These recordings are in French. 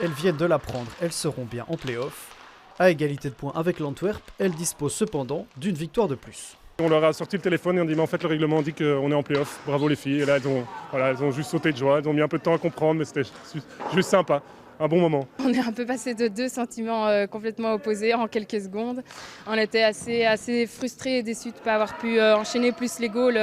Elles viennent de l'apprendre, elles seront bien en play-off. À égalité de points avec l'Antwerp, elles disposent cependant d'une victoire de plus. On leur a sorti le téléphone et on dit mais en fait le règlement dit qu'on est en play-off, bravo les filles. Et là elles ont juste sauté de joie, elles ont mis un peu de temps à comprendre mais c'était juste sympa, un bon moment. On est un peu passé de deux sentiments complètement opposés en quelques secondes. On était assez frustrés et déçus de ne pas avoir pu enchaîner plus les goals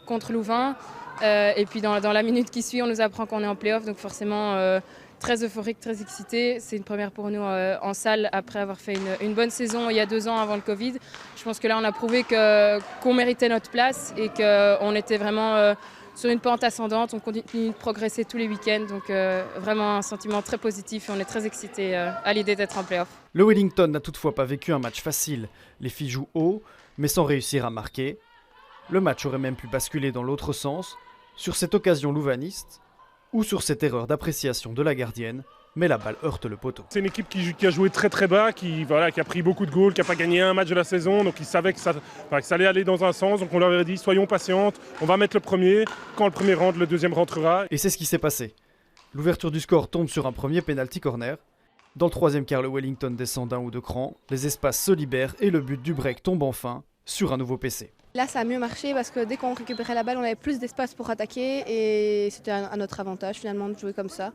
contre Louvain. Et puis dans la minute qui suit, on nous apprend qu'on est en play-off, donc forcément très euphorique, très excité. C'est une première pour nous en salle après avoir fait une bonne saison il y a 2 ans avant le Covid. Je pense que là on a prouvé qu'on méritait notre place et qu'on était vraiment sur une pente ascendante. On continue de progresser tous les week-ends, donc vraiment un sentiment très positif et on est très excités à l'idée d'être en play-off. Le Wellington n'a toutefois pas vécu un match facile. Les filles jouent haut, mais sans réussir à marquer. Le match aurait même pu basculer dans l'autre sens, sur cette occasion louvaniste, ou sur cette erreur d'appréciation de la gardienne, mais la balle heurte le poteau. C'est une équipe qui a joué très très bas, qui a pris beaucoup de goals, qui n'a pas gagné un match de la saison, donc ils savaient que ça allait aller dans un sens, donc on leur a dit soyons patientes, on va mettre le premier, quand le premier rentre, le deuxième rentrera. Et c'est ce qui s'est passé. L'ouverture du score tombe sur un premier penalty corner. Dans le troisième quart, le Wellington descend d'un ou deux crans, les espaces se libèrent et le but du break tombe enfin sur un nouveau PC. Là, ça a mieux marché parce que dès qu'on récupérait la balle, on avait plus d'espace pour attaquer et c'était à notre avantage finalement de jouer comme ça.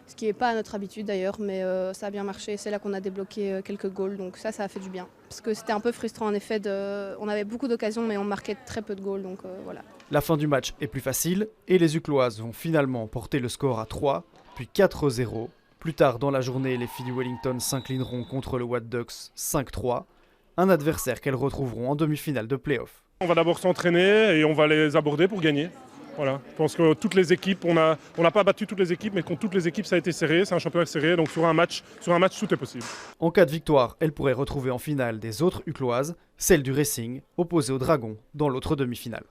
Ce qui n'est pas à notre habitude d'ailleurs, mais ça a bien marché. C'est là qu'on a débloqué quelques goals, donc ça a fait du bien. Parce que c'était un peu frustrant en effet, on avait beaucoup d'occasions mais on marquait très peu de goals, donc voilà. La fin du match est plus facile et les Ucloises vont finalement porter le score à 3, puis 4-0. Plus tard dans la journée, les filles du Wellington s'inclineront contre le White Ducks 5-3, un adversaire qu'elles retrouveront en demi-finale de play-off. On va d'abord s'entraîner et on va les aborder pour gagner. Voilà. Je pense que toutes les équipes, on n'a pas battu toutes les équipes, mais contre toutes les équipes ça a été serré, c'est un championnat serré, donc sur un match tout est possible. En cas de victoire, elle pourrait retrouver en finale des autres Ucloises, celle du Racing, opposée aux Dragons dans l'autre demi-finale.